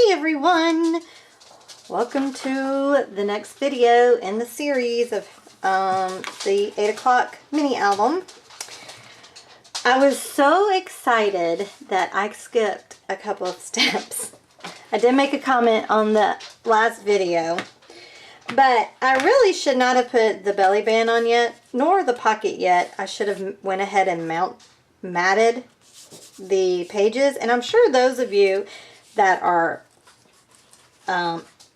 Hey everyone! Welcome to the next video in the series of the 8 o'clock mini album. I was so excited that I skipped a couple of steps. I did make a comment on the last video, but I really should not have put the belly band on yet, nor the pocket yet. I should have went ahead and matted the pages, and I'm sure those of you that are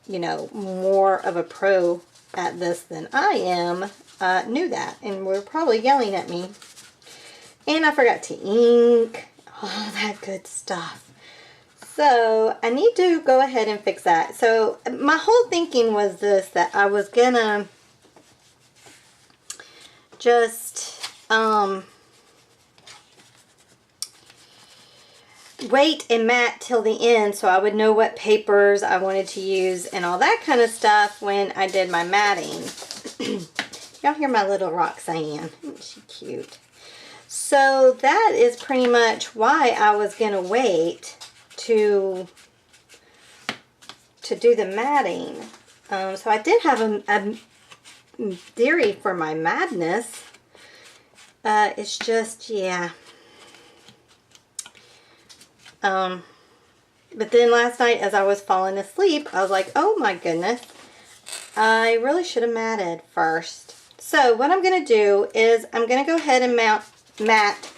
you know, more of a pro at this than I am knew that and were probably yelling at me. And I forgot to ink, all that good stuff. So I need to go ahead and fix that. So my whole thinking was this, that I was gonna just wait and mat till the end so I would know what papers I wanted to use and all that kind of stuff when I did my matting. Y'all hear my little Roxanne? Isn't she cute? So that is pretty much why I was gonna wait to do the matting. So I did have a theory for my madness. It's just, yeah. But then last night as I was falling asleep, I was like, oh my goodness, I really should have matted first. So what I'm going to do is I'm going to go ahead and mat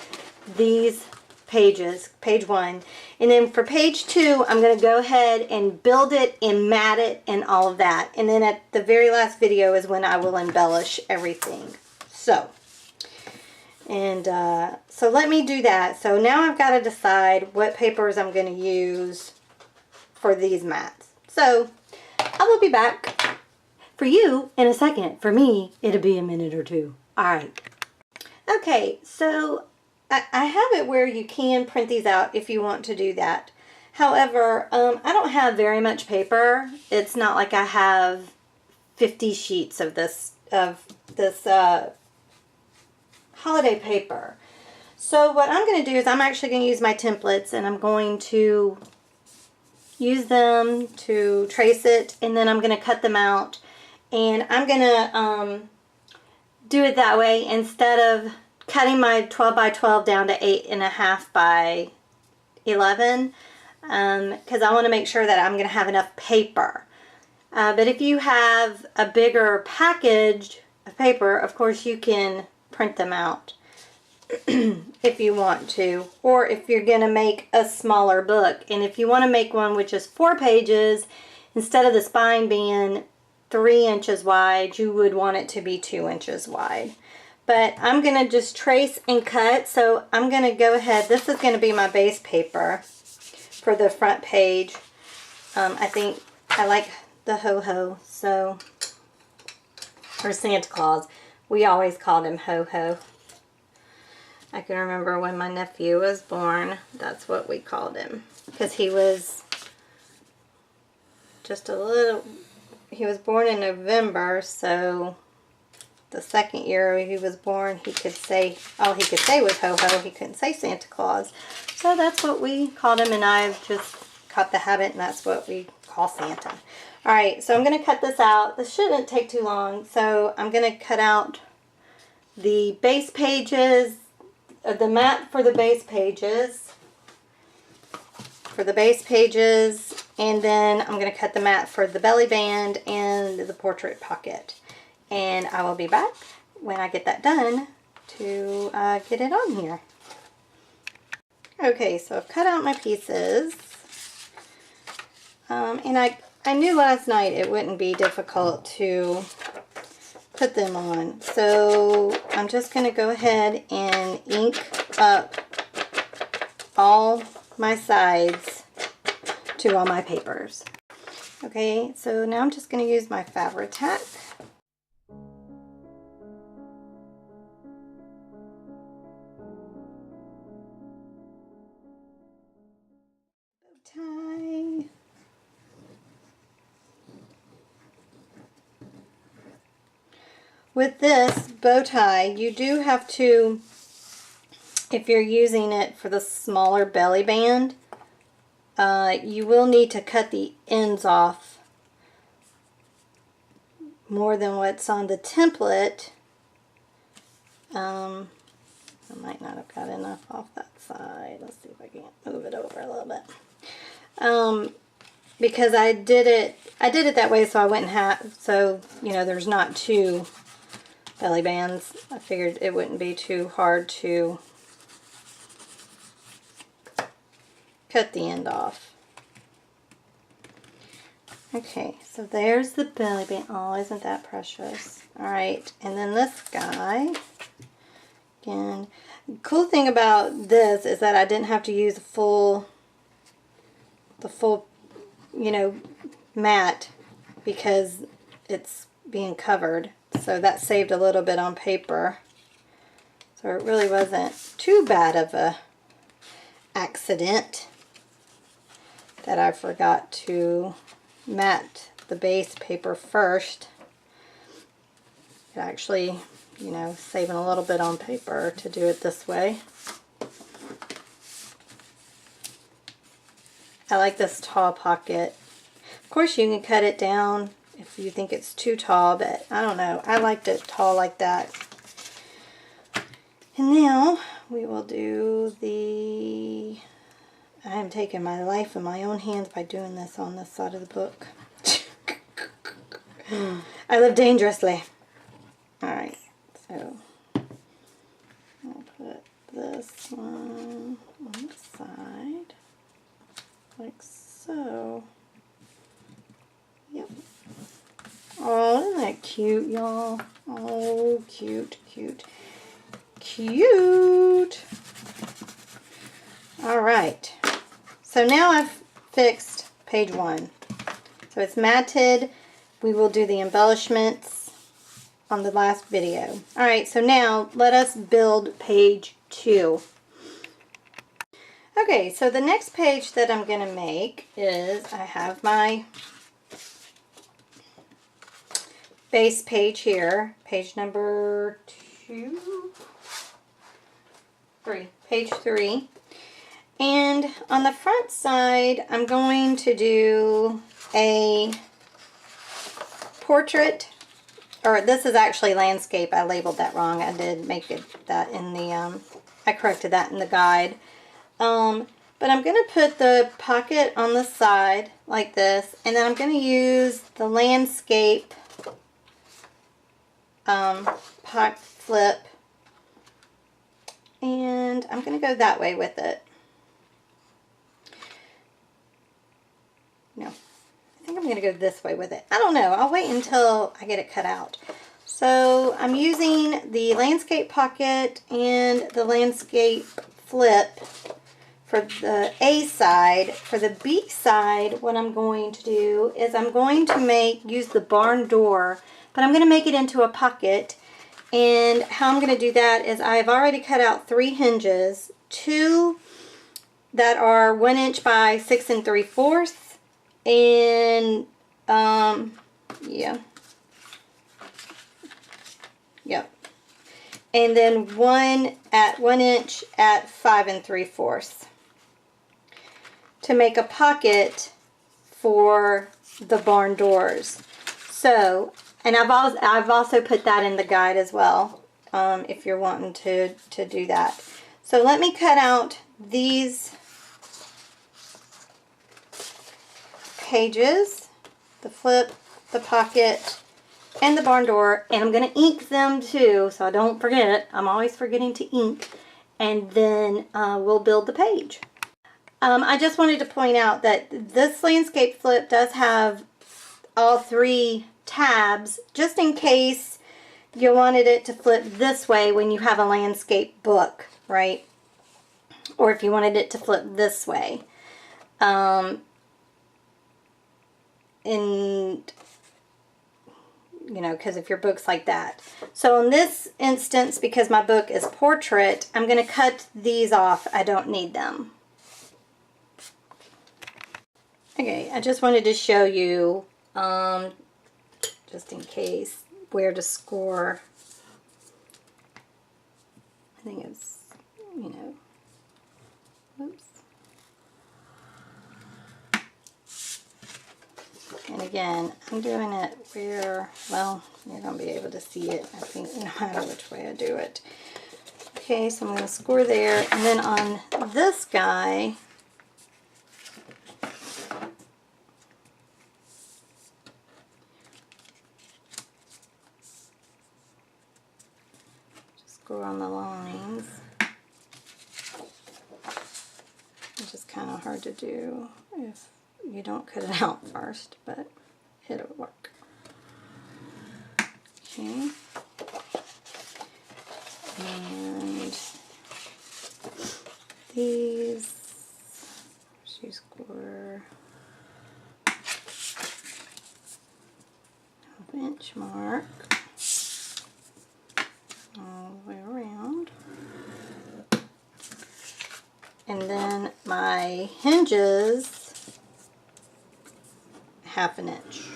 these pages, page 1. And then for page 2, I'm going to go ahead and build it and mat it and all of that. And then at the very last video is when I will embellish everything. So. And so let me do that. So now I've got to decide what papers I'm going to use for these mats. So I will be back for you in a second. For me, it'll be a minute or two. Alright. Okay, so I have it where you can print these out if you want to do that. However, I don't have very much paper. It's not like I have 50 sheets of this holiday paper. So what I'm going to do is I'm actually going to use my templates and I'm going to use them to trace it, and then I'm going to cut them out, and I'm going to do it that way instead of cutting my 12 by 12 down to 8.5 by 11, because I want to make sure that I'm going to have enough paper. But if you have a bigger package of paper, of course you can print them out if you want to, or if you're going to make a smaller book. And if you want to make one which is 4 pages, instead of the spine being 3 inches wide, you would want it to be 2 inches wide. But I'm going to just trace and cut. So I'm going to go ahead, this is going to be my base paper for the front page. I think I like the ho-ho, so, or Santa Claus. We always called him Ho-Ho. I can remember when my nephew was born, that's what we called him. Because he was just a little, he was born in November, so the second year he was born, he could say, all he could say was Ho-Ho. He couldn't say Santa Claus. So that's what we called him, and I've just caught the habit, and that's what we call Santa. Alright, so I'm going to cut this out. This shouldn't take too long, so I'm going to cut out the base pages, the mat for the base pages, and then I'm going to cut the mat for the belly band and the portrait pocket. And I will be back when I get that done to get it on here. Okay, so I've cut out my pieces, and I knew last night it wouldn't be difficult to put them on. So I'm just going to go ahead and ink up all my sides to all my papers. Okay, so now I'm just going to use my Fabri-Tac. Tie. With this bow tie, you do have to, if you're using it for the smaller belly band, you will need to cut the ends off more than what's on the template. I might not have got enough off that side. Let's see if I can move it over a little bit. Because I did it that way so I wouldn't have, so you know, there's not two belly bands. I figured it wouldn't be too hard to cut the end off. Okay, so there's the belly band. Oh, isn't that precious? Alright, and then this guy. Again, the cool thing about this is that I didn't have to use the full, you know, mat because it's being covered. So that saved a little bit on paper. So it really wasn't too bad of a accident that I forgot to mat the base paper first. It actually, you know, saving a little bit on paper to do it this way. I like this tall pocket. Of course you can cut it down if you think it's too tall, but I don't know. I liked it tall like that. And now we will do the... I am taking my life in my own hands by doing this on this side of the book. I live dangerously. Alright, so I'll put this one on the side, like so. Yep. Oh, isn't that cute, y'all? Oh, cute, cute, cute. Alright, so now I've fixed page 1. So it's matted. We will do the embellishments on the last video. Alright, so now let us build page 2. Okay, so the next page that I'm going to make is, I have my base page here, page number 3, page 3. And on the front side, I'm going to do a portrait, or this is actually landscape. I labeled that wrong. I did make it that in the, I corrected that in the guide. But I'm going to put the pocket on the side like this, and then I'm going to use the landscape pocket flip, and I'm going to go that way with it. No, I think I'm going to go this way with it. I don't know. I'll wait until I get it cut out. So I'm using the landscape pocket and the landscape flip for the A side. For the B side, what I'm going to do is I'm going to use the barn door, but I'm going to make it into a pocket. And how I'm going to do that is I've already cut out 3 hinges, 2 that are 1 inch by 6 3/4. And yep, and then 1 at 1 inch at 5 3/4 to make a pocket for the barn doors. So, and I've also put that in the guide as well, if you're wanting to do that. So let me cut out these pages, the flip, the pocket, and the barn door, and I'm going to ink them too, so I don't forget. I'm always forgetting to ink, and then we'll build the page. I just wanted to point out that this landscape flip does have all 3 tabs, just in case you wanted it to flip this way when you have a landscape book, right? Or if you wanted it to flip this way. And you know, because if your book's like that. So in this instance, because my book is portrait, I'm going to cut these off. I don't need them. Okay, I just wanted to show you, just in case, where to score. I think it's, you know, oops. And again, I'm doing it where, well, you're going to be able to see it, I think, no matter which way I do it. Okay, so I'm going to score there. And then on this guy, just score on the lines. It's just kind of hard to do if you don't cut it out first, but it'll work. Okay. And these, shoe score, inch mark all the way around. And then my hinges, 1/2 inch.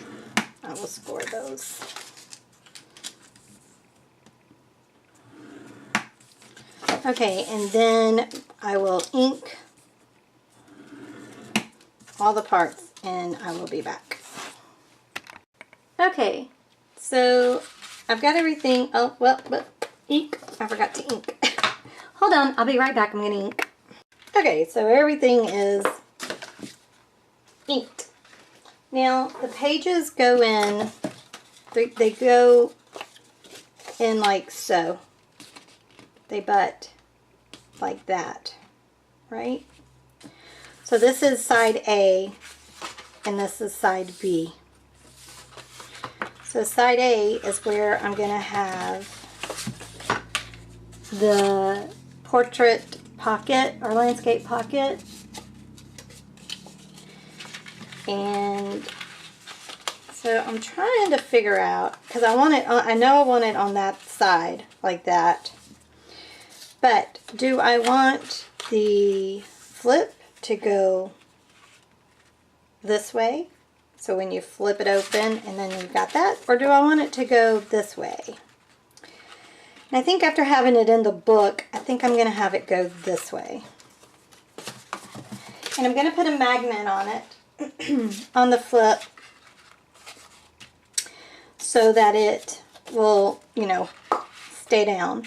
I will score those. Okay, and then I will ink all the parts and I will be back. Okay, so I've got everything. Oh, well, ink. I forgot to ink. Hold on, I'll be right back. I'm going to ink. Okay, so everything is inked. Now, the pages go in, they go in like so. They butt like that, right? So this is side A, and this is side B. So side A is where I'm going to have the portrait pocket or landscape pocket. And so I'm trying to figure out, because I want it, I know I want it on that side like that. But do I want the flip to go this way? So when you flip it open and then you've got that, or do I want it to go this way? And I think after having it in the book, I think I'm going to have it go this way. And I'm going to put a magnet on it, on the flip, so that it will, you know, stay down.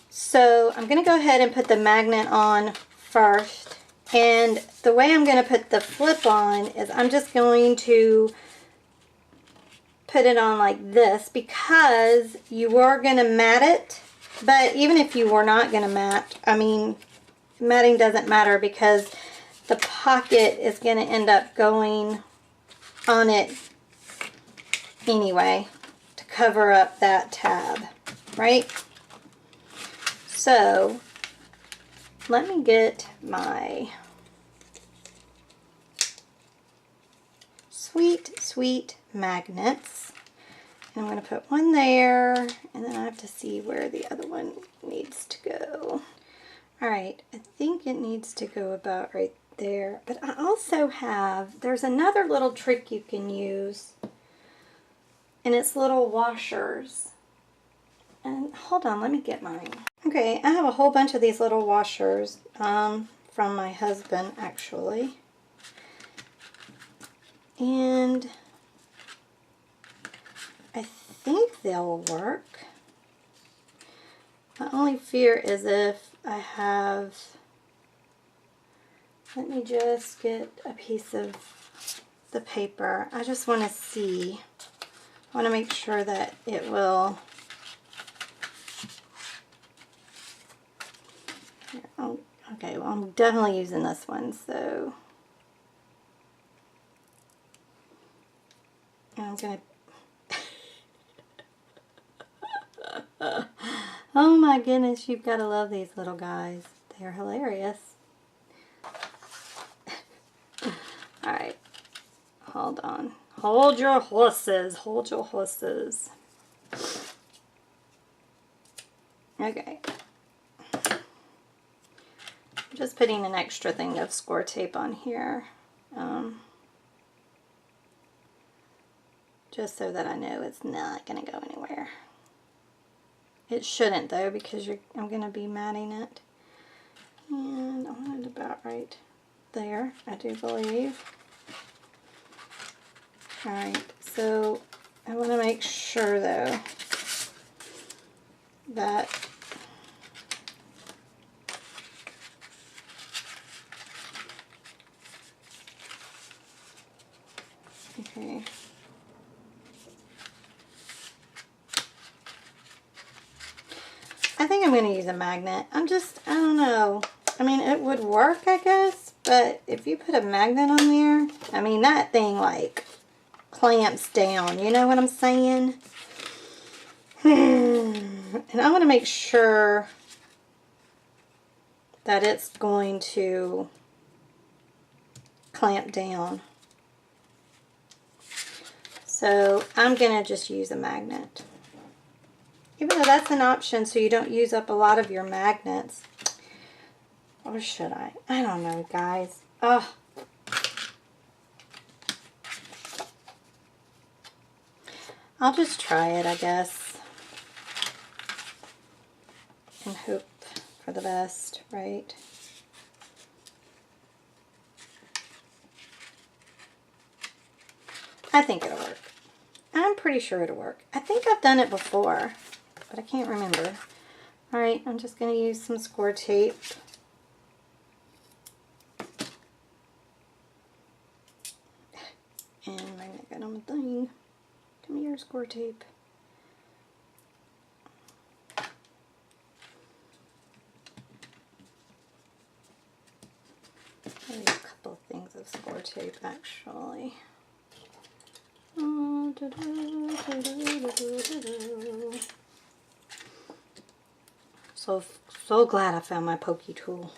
So I'm going to go ahead and put the magnet on first. And the way I'm going to put the flip on is I'm just going to put it on like this, because you are going to mat it. But even if you were not going to mat, I mean, matting doesn't matter, because the pocket is going to end up going on it anyway to cover up that tab, right? So let me get my sweet magnets. And I'm going to put one there, and then I have to see where the other one needs to go. Alright, I think it needs to go about right there. But I also have, there's another little trick you can use, and it's little washers. And hold on, let me get mine. Okay, I have a whole bunch of these little washers from my husband, actually. And I think they'll work. My only fear is if I have, let me just get a piece of the paper. I just want to see, I want to make sure that it will, oh, okay, well I'm definitely using this one, so I'm going to, oh my goodness, you've got to love these little guys. They're hilarious. Alright, hold on. Hold your horses. Hold your horses. Okay. I'm just putting an extra thing of score tape on here. Just so that I know it's not going to go anywhere. It shouldn't though, because I'm going to be matting it. And I want it about right there, I do believe. Alright, so I want to make sure though that okay. I think I'm going to use a magnet. I don't know. I mean, it would work, I guess, but if you put a magnet on there, I mean, that thing like clamps down. You know what I'm saying? And I want to make sure that it's going to clamp down. So I'm going to just use a magnet. Even though that's an option so you don't use up a lot of your magnets. Or should I? I don't know, guys. Oh. I'll just try it, I guess. And hope for the best, right? I think it'll work. I'm pretty sure it'll work. I think I've done it before, but I can't remember. Alright, I'm just going to use some score tape. And magnet gun on the thing. Come here, score tape. Maybe a couple of things of score tape, actually. So glad I found my pokey tool.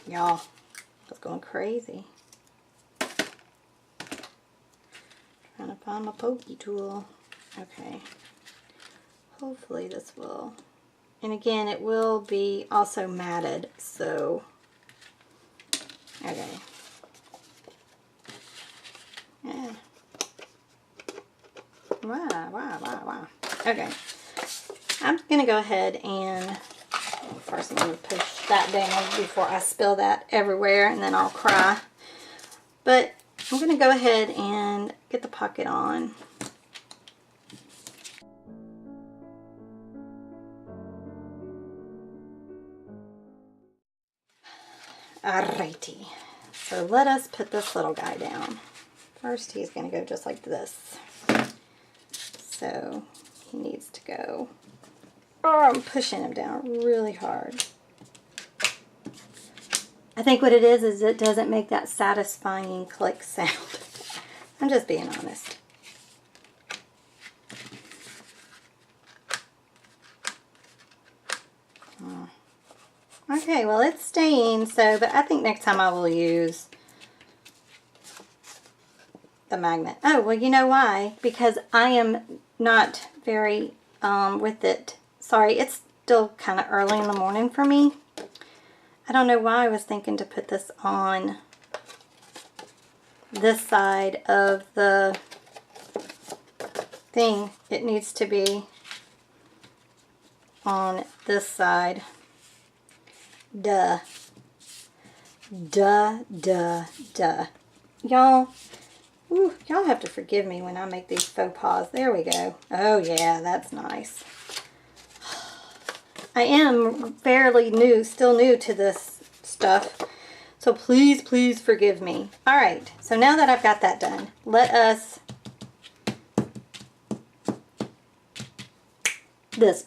Y'all, I was going crazy. Trying to find my pokey tool. Okay. Hopefully this will. And again, it will be also matted, so. Okay. Yeah. Wow. Okay. I'm going to go ahead and first I'm going to push that down before I spill that everywhere and then I'll cry. But I'm going to go ahead and get the pocket on. Alrighty. So let us put this little guy down. First he's going to go just like this. So he needs to go. Oh, I'm pushing him down really hard. I think what it is it doesn't make that satisfying click sound. I'm just being honest. Oh. Okay, well it's staying, so, but I think next time I will use the magnet. Oh, well you know why? Because I am not very with it. Sorry, it's still kind of early in the morning for me. I don't know why I was thinking to put this on this side of the thing. It needs to be on this side. Duh. Duh. Y'all, y'all have to forgive me when I make these faux pas. There we go. Oh yeah, that's nice. I am fairly new, still new to this stuff. So please, please forgive me. Alright, so now that I've got that done, let us mat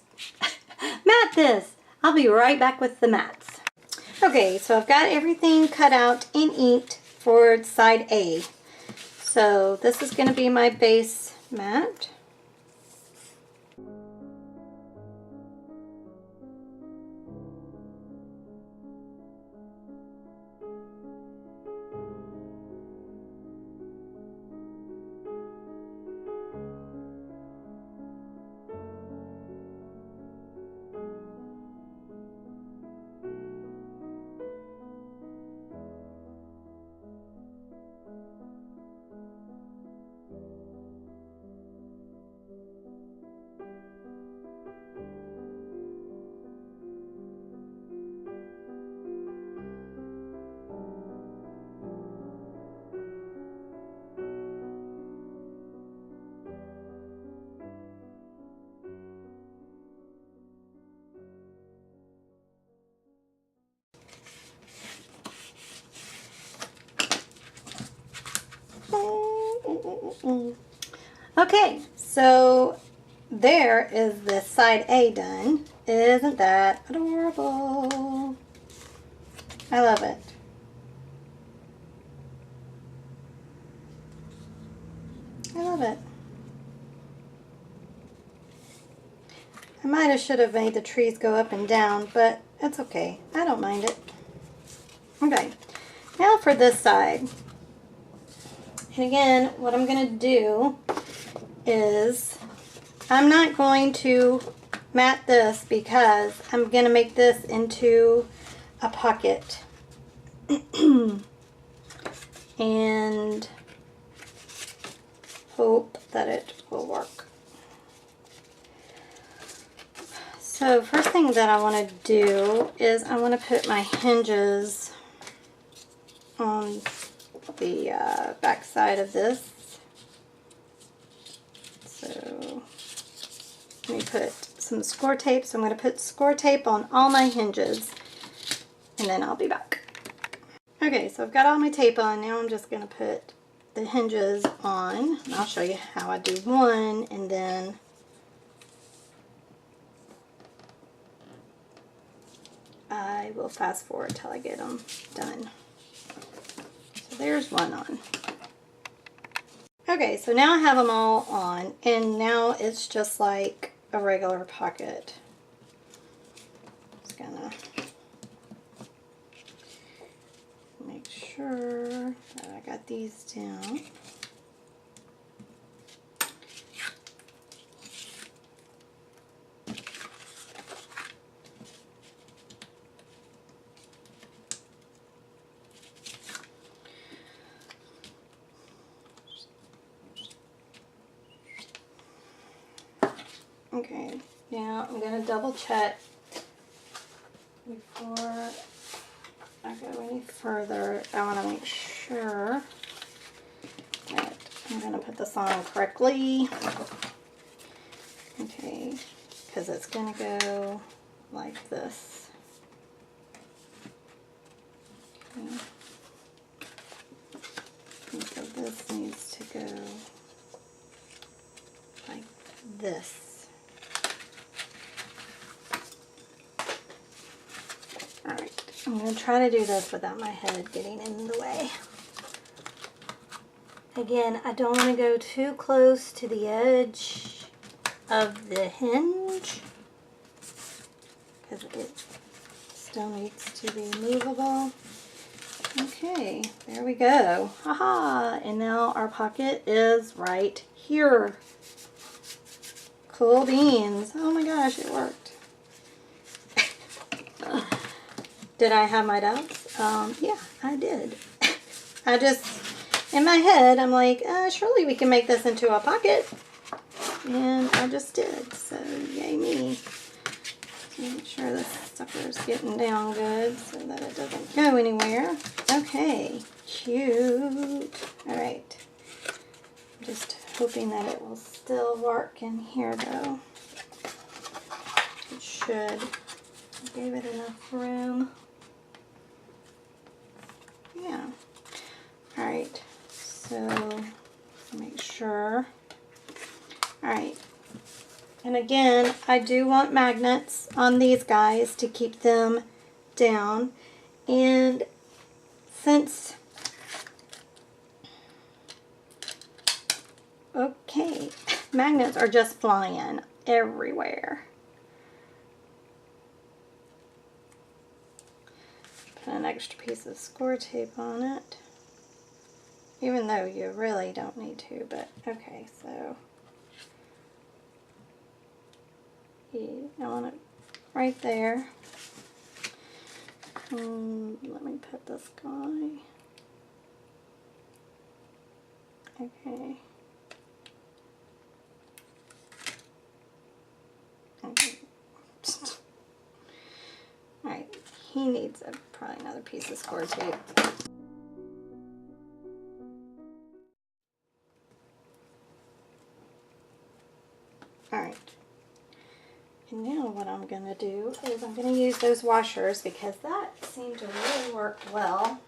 this. I'll be right back with the mats. Okay, so I've got everything cut out and inked for side A. So this is going to be my base mat. Okay, so there is the side A done. Isn't that adorable? I love it. I love it. I might have should have made the trees go up and down, but it's okay. I don't mind it. Okay, now for this side. And again, what I'm going to do is I'm not going to mat this because I'm going to make this into a pocket. And hope that it will work. So first thing that I want to do is I want to put my hinges on the back side of this. So let me put some score tape. So I'm going to put score tape on all my hinges and then I'll be back. Okay, so I've got all my tape on. Now I'm just going to put the hinges on. And I'll show you how I do one and then I will fast forward till I get them done. So there's one on. Okay, so now I have them all on, and now it's just like a regular pocket. Just gonna make sure that I got these down. Okay, now I'm going to double check before I go any further. I want to make sure that I'm going to put this on correctly. Okay, because it's going to go like this. Okay. And so this needs to go like this. Alright, I'm going to try to do this without my head getting in the way. Again, I don't want to go too close to the edge of the hinge because it still needs to be movable. Okay, there we go. Haha! And now our pocket is right here. Cool beans. Oh my gosh, it worked. Did I have my doubts? Yeah, I did. I just, in my head, I'm like, surely we can make this into a pocket. And I just did, so yay me. Make sure this sucker is getting down good so that it doesn't go anywhere. Okay, cute. Alright. Just hoping that it will still work in here though. It should. I gave it enough room. Yeah. Alright, so make sure. Alright. And again, I do want magnets on these guys to keep them down. And since, okay, magnets are just flying everywhere. Put an extra piece of score tape on it. Even though you really don't need to, but okay, so I want it right there. Let me put this guy. Okay. Okay. Alright, he needs probably another piece of score tape. Alright. And now what I'm going to do is I'm going to use those washers because that seemed to really work well.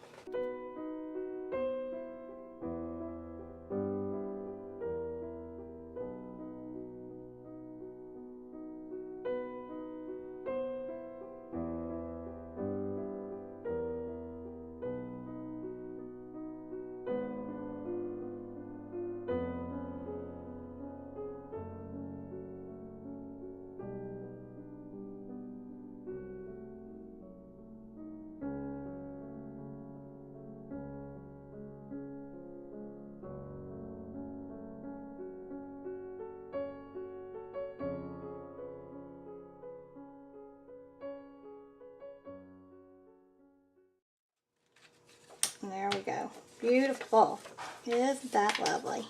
There we go. Beautiful. Isn't that lovely?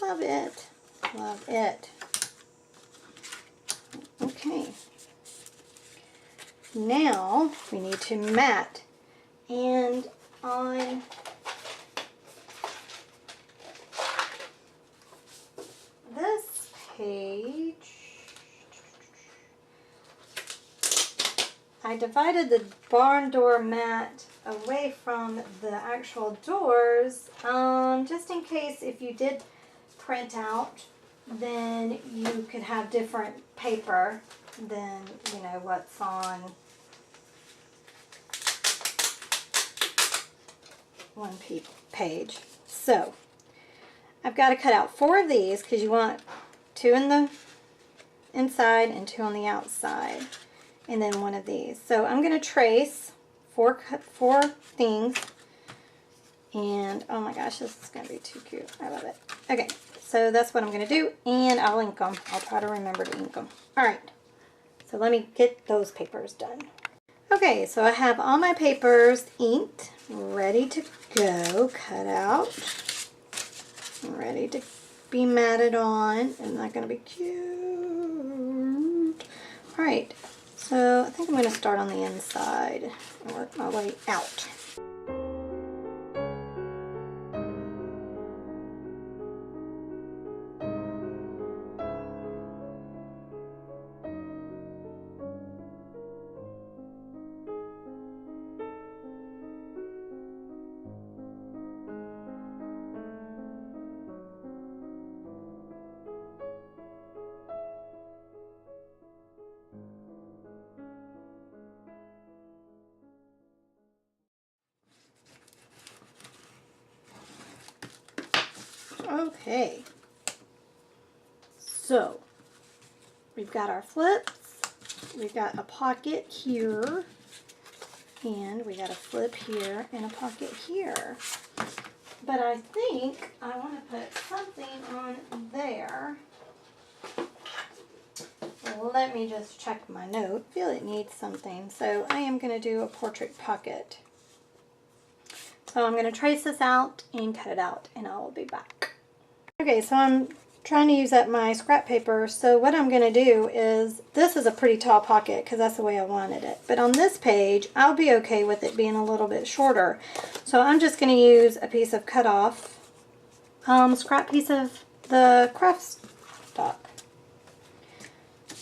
Love it. Love it. Okay. Now we need to mat. And on this page, I divided the barn door mat away from the actual doors, just in case if you did print out, then you could have different paper than, you know, what's on one page. So I've got to cut out 4 of these because you want 2 in the inside and 2 on the outside, and then 1 of these. So I'm going to trace 4 things, and oh my gosh, this is going to be too cute. I love it. Okay, so that's what I'm going to do, and I'll ink them. I'll try to remember to ink them. Alright, so let me get those papers done. Okay, so I have all my papers inked, ready to go, cut out, ready to be matted on. Isn't that going to be cute? Alright, so I think I'm going to start on the inside and work my way out. Okay, so we've got our flips, we've got a pocket here, and we got a flip here and a pocket here. But I think I want to put something on there. Let me just check my note. I feel it needs something, so I am going to do a portrait pocket. So I'm going to trace this out and cut it out, and I will be back. Okay, so I'm trying to use up my scrap paper, so what I'm going to do is, this is a pretty tall pocket because that's the way I wanted it. But on this page, I'll be okay with it being a little bit shorter. So I'm just going to use a piece of cut off, scrap piece of the craft stock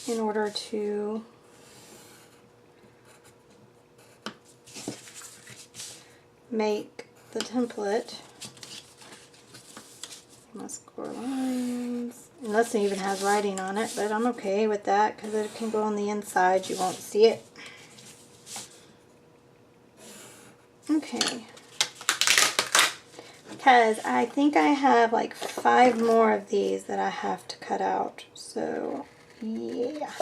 in order to make the template. My score lines. And this even has writing on it, but I'm okay with that because it can go on the inside. You won't see it. Okay. Because I think I have like 5 more of these that I have to cut out. So, yeah.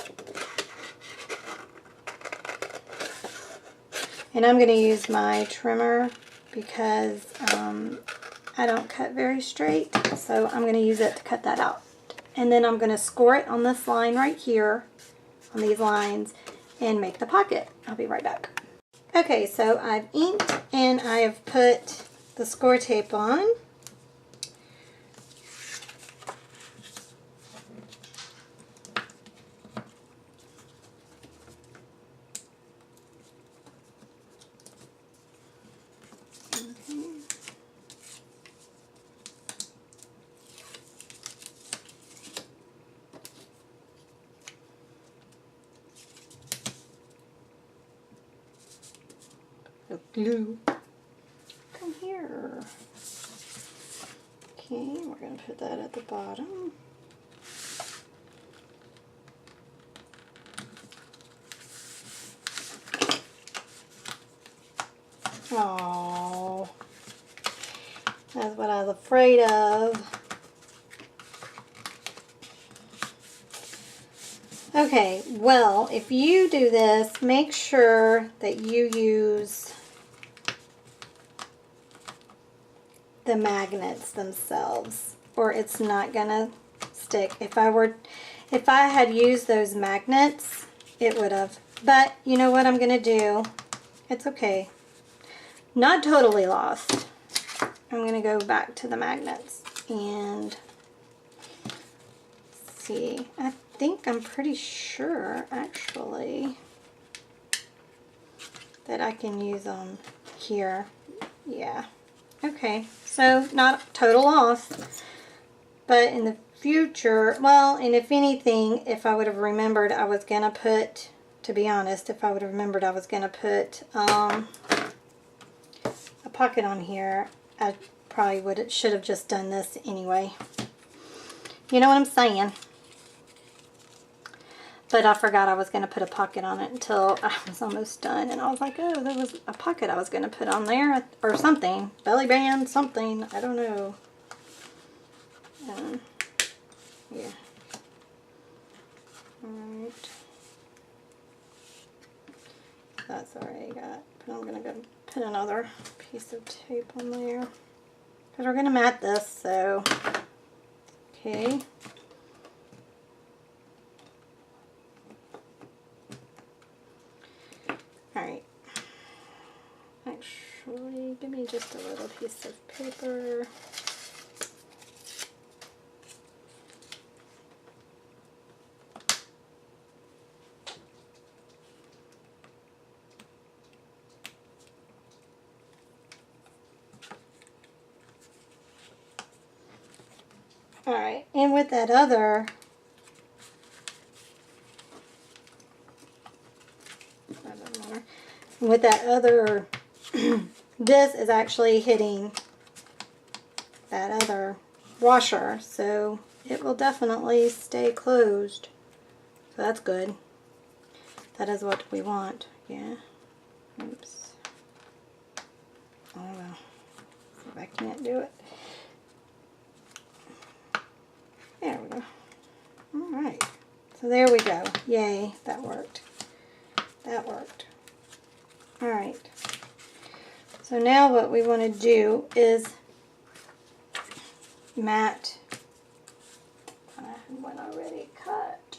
And I'm going to use my trimmer because I don't cut very straight, so I'm going to use it to cut that out. And then I'm going to score it on this line right here, on these lines, and make the pocket. I'll be right back. Okay, so I've inked and I have put the score tape on. Glue. Come here. Okay, we're going to put that at the bottom. Oh, that's what I was afraid of. Okay, well, if you do this, make sure that you use the magnets themselves, or it's not gonna stick. If I had used those magnets, it would have. But you know what I'm gonna do? It's okay. not totally lost. I'm going to go back to the magnets and see. I think I'm pretty sure, actually, that I can use them here. Yeah. Okay, so not total loss, but in the future, well, and if anything, if I would have remembered I was going to put, to be honest, if I would have remembered I was going to put a pocket on here, I probably should have just done this anyway. You know what I'm saying? But I forgot I was going to put a pocket on it until I was almost done. And I was like, oh, there was a pocket I was going to put on there or something. Belly band, something. I don't know. Yeah. Alright. That's already got. But I'm going to go put another piece of tape on there. Because we're going to mat this, so. Okay. Alright, actually, give me just a little piece of paper. Alright, and with that other, this is actually hitting that other washer, so it will definitely stay closed. So that's good. That is what we want. Yeah. Oops. Oh well. If I can't do it. There we go. Alright. So there we go. Yay, that worked. That worked. Alright. So now what we want to do is mat. I had one already cut.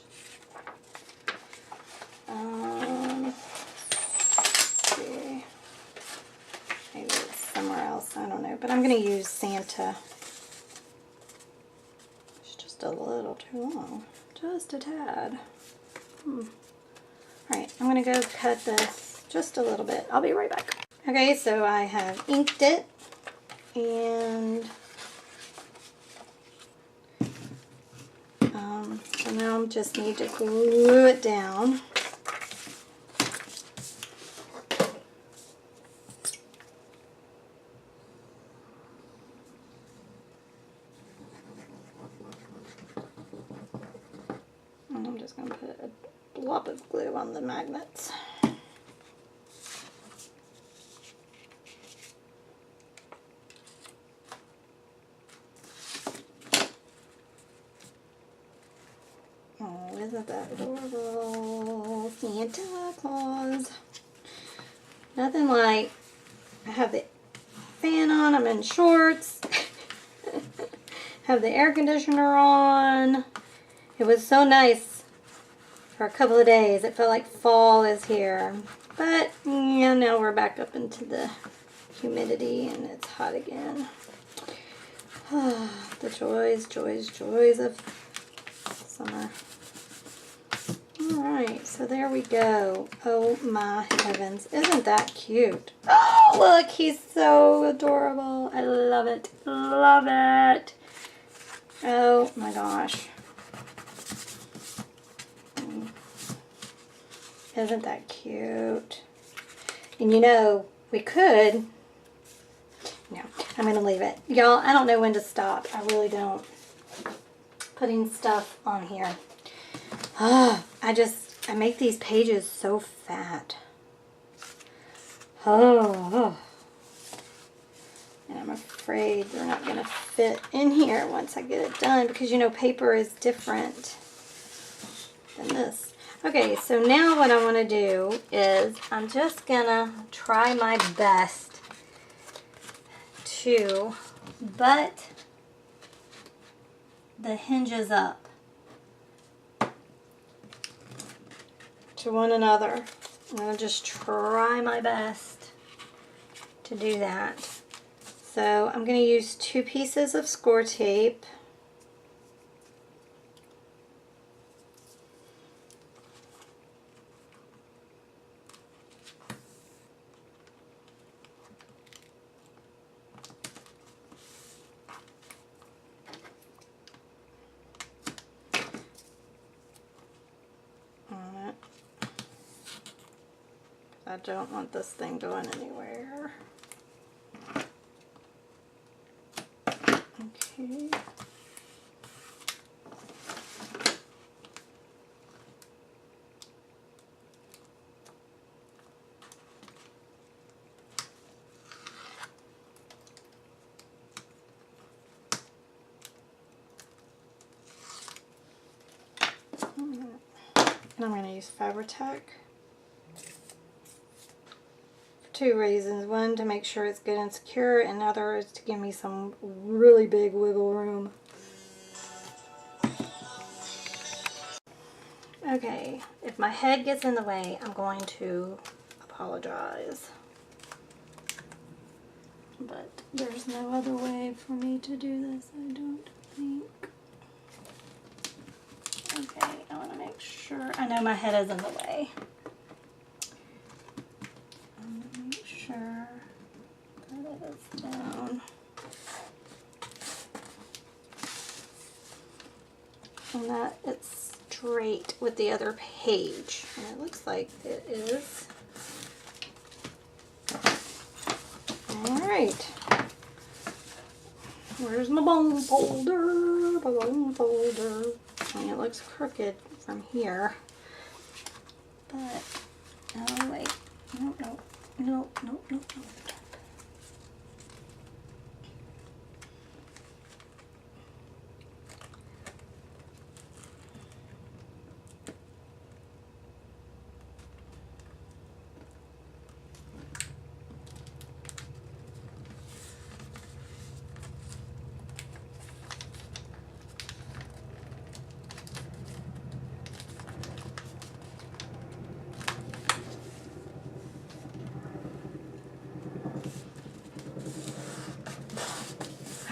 See. Maybe it's somewhere else. I don't know. But I'm going to use Santa. It's just a little too long. Just a tad. Alright, I'm going to go cut this just a little bit. I'll be right back. Okay, so I have inked it, and so now I just need to glue it down. And I'm just going to put a blob of glue on the magnets. Oh, isn't that adorable? Santa Claus. Nothing like, I have the fan on, I'm in shorts, have the air conditioner on. It was so nice for a couple of days. It felt like fall is here. But, yeah, now we're back up into the humidity and it's hot again. The joys, joys, joys of summer. Alright, so there we go. Oh my heavens. Isn't that cute? Oh, look, he's so adorable. I love it. Love it. Oh my gosh. Isn't that cute? And you know, we could... No, I'm going to leave it. Y'all, I don't know when to stop. I really don't. Putting stuff on here. Oh, I make these pages so fat. Oh. And I'm afraid they're not going to fit in here once I get it done because, you know, paper is different than this. Okay, so now what I want to do is I'm just going to try my best to butt the hinges up to one another. I'm going to just try my best to do that. So I'm going to use 2 pieces of score tape. On it. I don't want this thing going anywhere. Okay. And I'm going to use Fabri-Tac for 2 reasons. One, to make sure it's good and secure, and the other is to give me some really big wiggle room. Okay, if my head gets in the way, I'm going to apologize. But there's no other way for me to do this, I don't think. Okay, I want to make sure. I know my head is in the way. I want to make sure that it is down. And that it's straight with the other page. And it looks like it is. Alright. Where's my bone folder? Bone folder. I mean, it looks crooked from here. But, oh wait. No.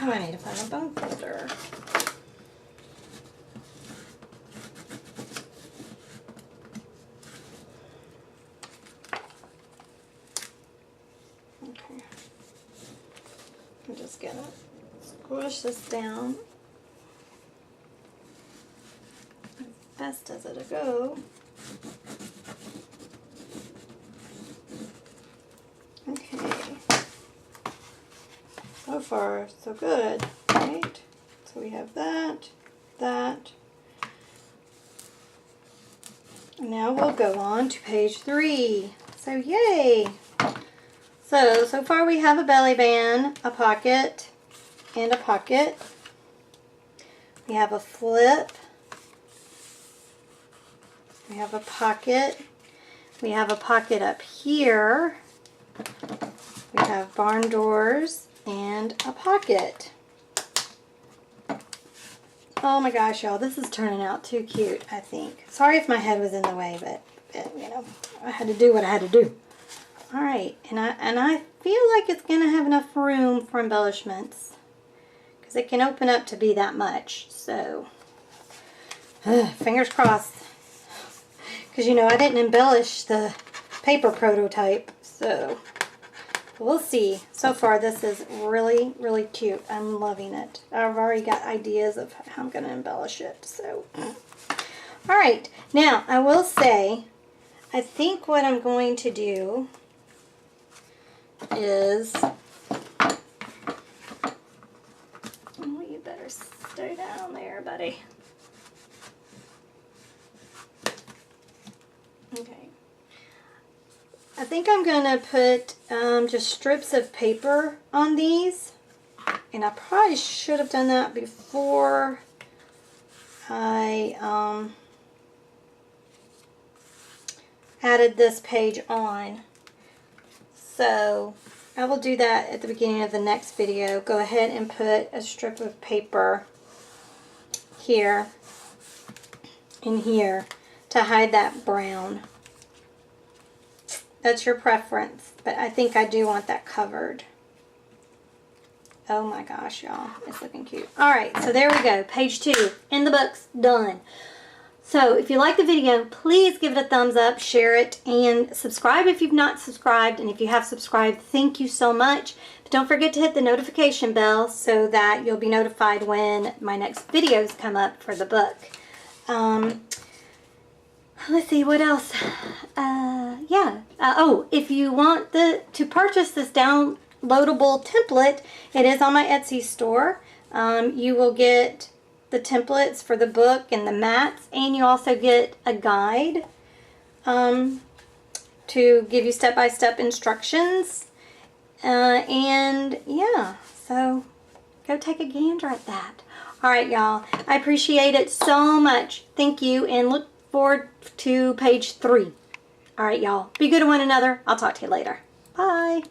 Oh, I need to find a bone folder. Okay. I'm just gonna squish this down as best as it'll go. Okay. So far, so good, right? So we have that. And now we'll go on to page 3. So yay! So far we have a belly band, a pocket, and a pocket. We have a flip. We have a pocket. We have a pocket up here. We have barn doors and a pocket. Oh my gosh, y'all, this is turning out too cute, I think. Sorry if my head was in the way, but you know, I had to do what I had to do. All right, and I feel like it's gonna have enough room for embellishments because it can open up to be that much. So, fingers crossed. Because you know, I didn't embellish the paper prototype, so we'll see. So far, this is really, really cute. I'm loving it. I've already got ideas of how I'm going to embellish it. So, all right. Now, I will say, I think what I'm going to do is, oh, you better stay down there, buddy. Okay. I think I'm going to put just strips of paper on these. And I probably should have done that before I added this page on. So I will do that at the beginning of the next video. Go ahead and put a strip of paper here and here to hide that brown. That's your preference, but I think I do want that covered. Oh my gosh, y'all, it's looking cute. All right, so there we go. Page 2 in the books, done. So if you like the video, please give it a thumbs up, share it, and subscribe if you've not subscribed. And if you have subscribed, thank you so much. But don't forget to hit the notification bell so that you'll be notified when my next videos come up for the book. Let's see, what else? Oh, if you want to purchase this downloadable template, it is on my Etsy store. You will get the templates for the book and the mats, and you also get a guide to give you step-by-step instructions. And yeah, so go take a gander at that. All right, y'all, I appreciate it so much. Thank you, and look forward to page 3. All right, y'all, be good to one another. I'll talk to you later. Bye.